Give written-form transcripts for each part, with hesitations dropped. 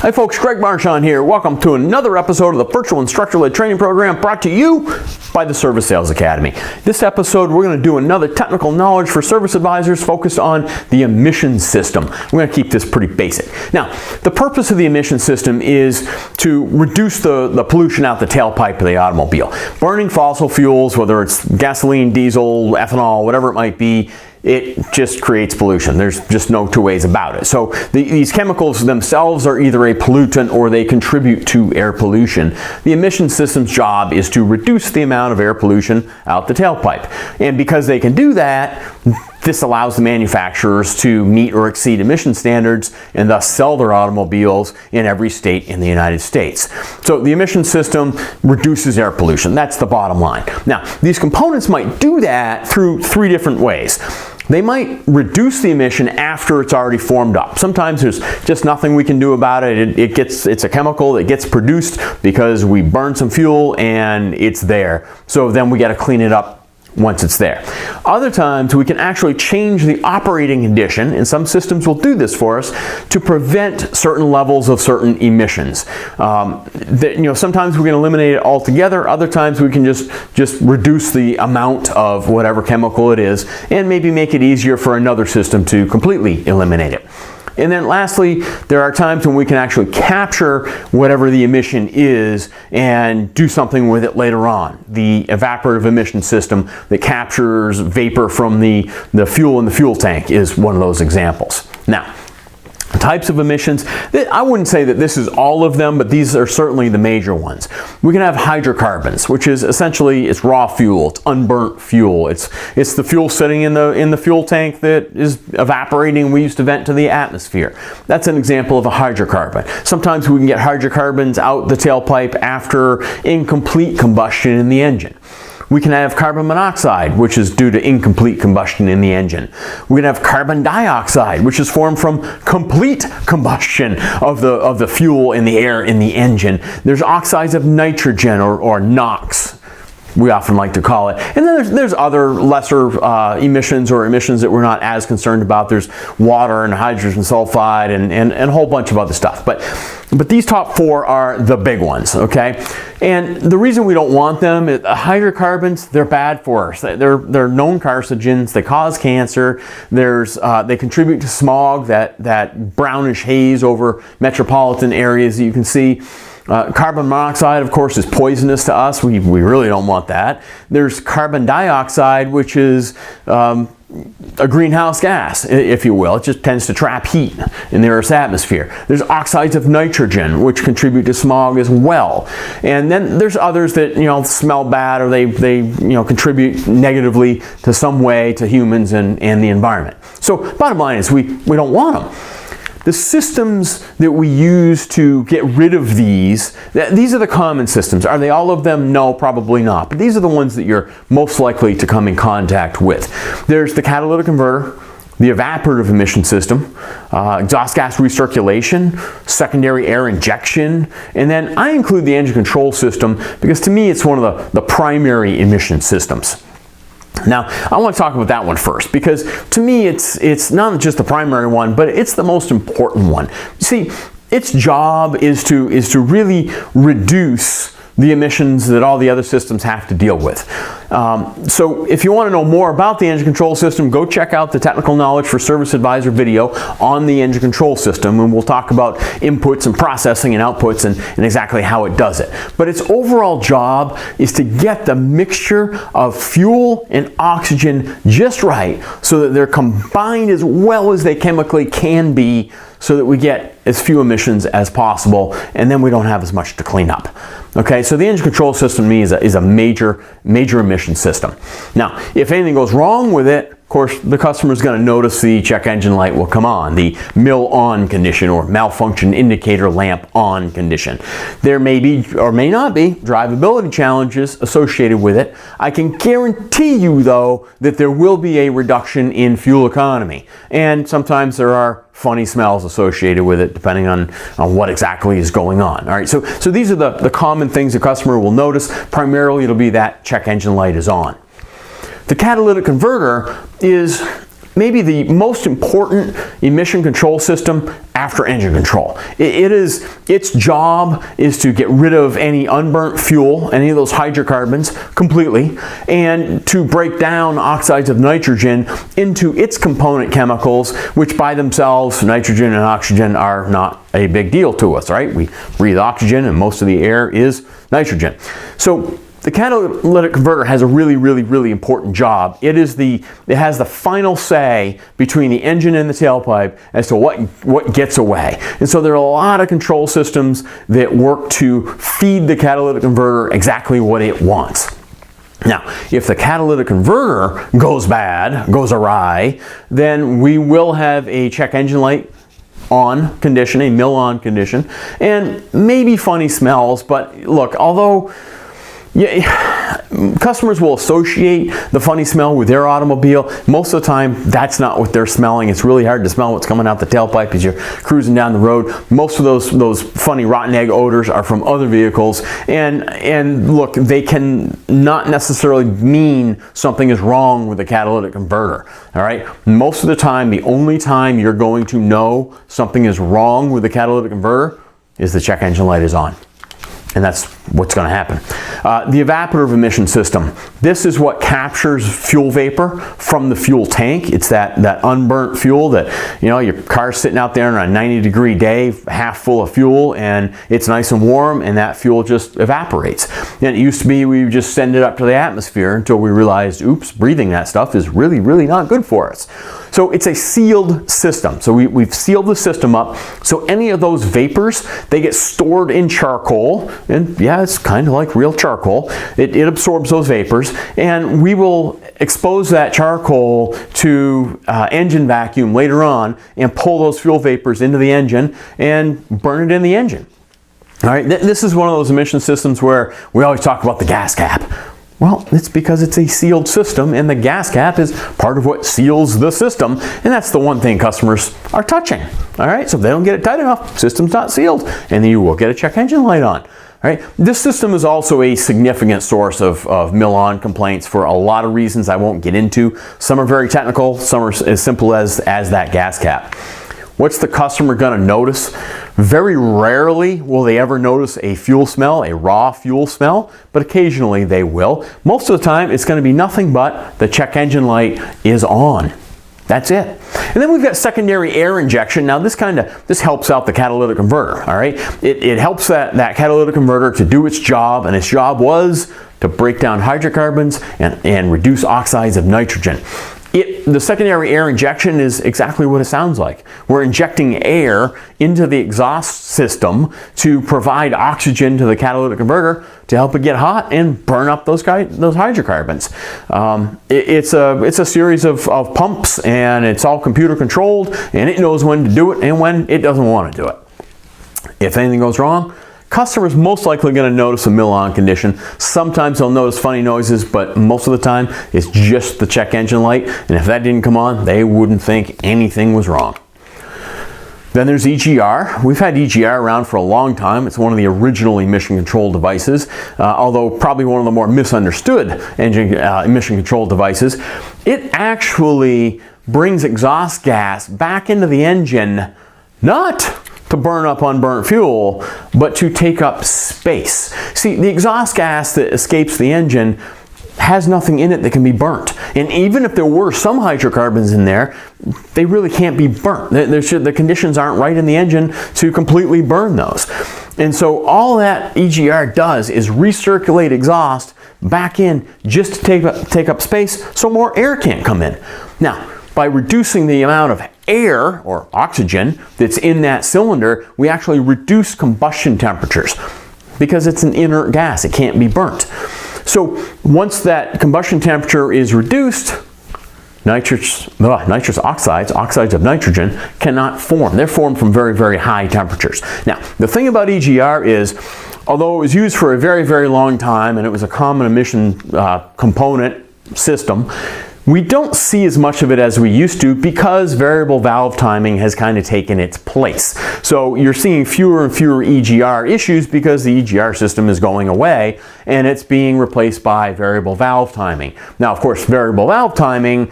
Hi folks, Greg Marchand here. Welcome to another episode of the Virtual Instructor-Led Training Program brought to you by the Service Sales Academy. This episode, we're going to do another technical knowledge for service advisors focused on the emission system. We're going to keep this pretty basic. Now, the purpose of the emission system is to reduce the pollution out the tailpipe of the automobile. Burning fossil fuels, whether it's gasoline, diesel, ethanol, whatever it might be, it just creates pollution. There's just no two ways about it. So these chemicals themselves are either a pollutant or they contribute to air pollution. The emission system's job is to reduce the amount of air pollution out the tailpipe. And because they can do that, this allows the manufacturers to meet or exceed emission standards and thus sell their automobiles in every state in the United States. So the emission system reduces air pollution. That's the bottom line. Now, these components might do that through three different ways. They might reduce the emission after it's already formed up. Sometimes there's just nothing we can do about it. It's a chemical that gets produced because we burn some fuel and it's there. So then we got to clean it up once it's there. Other times we can actually change the operating condition, and some systems will do this for us, to prevent certain levels of certain emissions. Sometimes we can eliminate it altogether. Other times we can just reduce the amount of whatever chemical it is and maybe make it easier for another system to completely eliminate it. And then lastly, there are times when we can actually capture whatever the emission is and do something with it later on. The evaporative emission system that captures vapor from the fuel in the fuel tank is one of those examples. Now, types of emissions, I wouldn't say that this is all of them, but these are certainly the major ones. We can have hydrocarbons, which is essentially it's raw fuel, it's unburnt fuel. It's the fuel sitting in the fuel tank that is evaporating. We used to vent to the atmosphere. That's an example of a hydrocarbon. Sometimes we can get hydrocarbons out the tailpipe after incomplete combustion in the engine. We can have carbon monoxide, which is due to incomplete combustion in the engine. We can have carbon dioxide, which is formed from complete combustion of the fuel in the air in the engine. There's oxides of nitrogen or NOx, we often like to call it. And then there's other lesser emissions or emissions that we're not as concerned about. There's water and hydrogen sulfide and a whole bunch of other stuff. But these top four are the big ones, okay? And the reason we don't want them, hydrocarbons, they're bad for us. They're known carcinogens. They cause cancer. They contribute to smog, that brownish haze over metropolitan areas that you can see. Carbon monoxide, of course, is poisonous to us. We really don't want that. There's carbon dioxide, which is a greenhouse gas, if you will. It just tends to trap heat in the Earth's atmosphere. There's oxides of nitrogen, which contribute to smog as well. And then there's others that smell bad, or they contribute negatively to some way to humans and the environment. So bottom line is we don't want them. The systems that we use to get rid of these are the common systems. Are they all of them? No, probably not. But these are the ones that you're most likely to come in contact with. There's the catalytic converter, the evaporative emission system, exhaust gas recirculation, secondary air injection, and then I include the engine control system because to me it's one of the primary emission systems. Now, I want to talk about that one first because to me it's not just the primary one, but it's the most important one. You see, its job is to really reduce the emissions that all the other systems have to deal with. So if you want to know more about the engine control system, go check out the Technical Knowledge for Service Advisor video on the engine control system, and we'll talk about inputs and processing and outputs and exactly how it does it. But its overall job is to get the mixture of fuel and oxygen just right so that they're combined as well as they chemically can be so that we get as few emissions as possible, and then we don't have as much to clean up. Okay, so the engine control system to me is a major emission system. Now, if anything goes wrong with it, of course, the customer is going to notice the check engine light will come on, the MIL on condition or malfunction indicator lamp on condition. There may be or may not be drivability challenges associated with it. I can guarantee you, though, that there will be a reduction in fuel economy. And sometimes there are funny smells associated with it, depending on what exactly is going on. All right, so these are the common things the customer will notice. Primarily, it'll be that check engine light is on. The catalytic converter is maybe the most important emission control system after engine control. Its job is to get rid of any unburnt fuel, any of those hydrocarbons completely, and to break down oxides of nitrogen into its component chemicals, which by themselves, nitrogen and oxygen, are not a big deal to us, right? We breathe oxygen and most of the air is nitrogen. So the catalytic converter has a really important job. It has the final say between the engine and the tailpipe as to what gets away. And so there are a lot of control systems that work to feed the catalytic converter exactly what it wants. Now, if the catalytic converter goes bad, goes awry, then we will have a check engine light on condition, a mill on condition, and maybe funny smells. But look, although customers will associate the funny smell with their automobile, most of the time that's not what they're smelling. It's really hard to smell what's coming out the tailpipe as you're cruising down the road. Most of those funny rotten egg odors are from other vehicles, and look, they can not necessarily mean something is wrong with the catalytic converter. All right, most of the time, the only time you're going to know something is wrong with the catalytic converter is the check engine light is on. And that's what's going to happen. The evaporative emission system. This is what captures fuel vapor from the fuel tank. It's that unburnt fuel that, you know, your car's sitting out there on a 90-degree day, half full of fuel, and it's nice and warm, and that fuel just evaporates. And it used to be we would just send it up to the atmosphere until we realized, oops, breathing that stuff is really not good for us. So it's a sealed system. So we've sealed the system up. So any of those vapors, they get stored in charcoal. And yeah, it's kind of like real charcoal. It absorbs those vapors, and we will expose that charcoal to engine vacuum later on and pull those fuel vapors into the engine and burn it in the engine. All right, this is one of those emission systems where we always talk about the gas cap. Well, it's because it's a sealed system, and the gas cap is part of what seals the system, and that's the one thing customers are touching. All right, so if they don't get it tight enough, system's not sealed, and then you will get a check engine light on. All right, this system is also a significant source of mill-on complaints for a lot of reasons I won't get into. Some are very technical, some are as simple as that gas cap. What's the customer going to notice? Very rarely will they ever notice a fuel smell, a raw fuel smell, but occasionally they will. Most of the time, it's going to be nothing but the check engine light is on. That's it. And then we've got secondary air injection. Now this helps out the catalytic converter, all right? It helps that catalytic converter to do its job, and its job was to break down hydrocarbons and reduce oxides of nitrogen. The secondary air injection is exactly what it sounds like. We're injecting air into the exhaust system to provide oxygen to the catalytic converter to help it get hot and burn up those hydrocarbons. It's a series of pumps, and it's all computer controlled, and it knows when to do it and when it doesn't want to do it. If anything goes wrong, customer's most likely going to notice a mill-on condition. Sometimes they'll notice funny noises, but most of the time it's just the check engine light, and if that didn't come on, they wouldn't think anything was wrong. Then there's EGR. We've had EGR around for a long time. It's one of the original emission control devices, although probably one of the more misunderstood emission control devices. It actually brings exhaust gas back into the engine, not to burn up unburnt fuel, but to take up space. See, the exhaust gas that escapes the engine has nothing in it that can be burnt. And even if there were some hydrocarbons in there, they really can't be burnt. The conditions aren't right in the engine to completely burn those. And so all that EGR does is recirculate exhaust back in just to take up space so more air can't come in. Now, by reducing the amount of air or oxygen that's in that cylinder, we actually reduce combustion temperatures because it's an inert gas. It can't be burnt. So once that combustion temperature is reduced, nitrous oxides of nitrogen, cannot form. They're formed from very high temperatures. Now, the thing about EGR is, although it was used for a very long time and it was a common emission component system, we don't see as much of it as we used to because variable valve timing has kind of taken its place. So you're seeing fewer and fewer EGR issues because the EGR system is going away and it's being replaced by variable valve timing. Now, of course, variable valve timing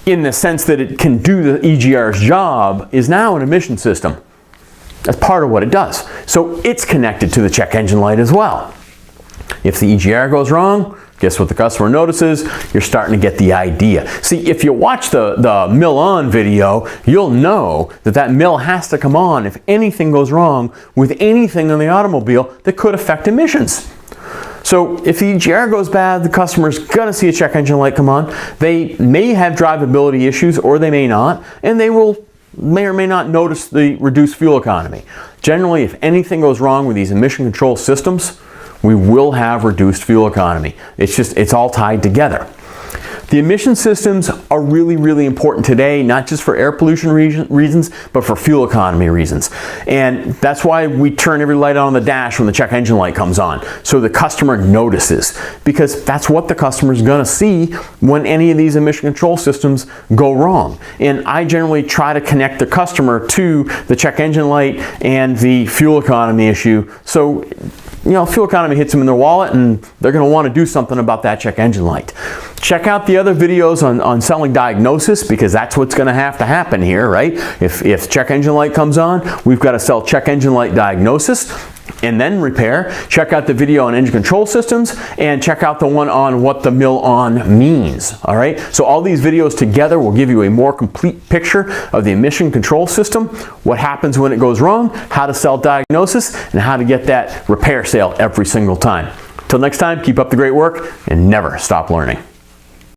in the sense that it can do the EGR's job, is now an emission system. That's part of what it does. So it's connected to the check engine light as well. If the EGR goes wrong, guess what the customer notices? You're starting to get the idea. See, if you watch the mill on video, you'll know that that mill has to come on if anything goes wrong with anything in the automobile that could affect emissions. So if the EGR goes bad, the customer's gonna see a check engine light come on. They may have drivability issues, or they may not, and they may or may not notice the reduced fuel economy. Generally, if anything goes wrong with these emission control systems, we will have reduced fuel economy. It's all tied together. The emission systems are really, really important today, not just for air pollution reasons, but for fuel economy reasons. And that's why we turn every light on the dash when the check engine light comes on, so the customer notices, because that's what the customer is going to see when any of these emission control systems go wrong. And I generally try to connect the customer to the check engine light and the fuel economy issue, so fuel economy hits them in their wallet and they're going to want to do something about that check engine light. Check out the other videos on selling diagnosis, because that's what's going to happen here, right? If check engine light comes on, we've got to sell check engine light diagnosis and then repair. Check out the video on engine control systems, and check out the one on what the mill on means. All right, so all these videos together will give you a more complete picture of the emission control system, what happens when it goes wrong, how to sell diagnosis, and how to get that repair sale every single time. Till next time, keep up the great work and never stop learning.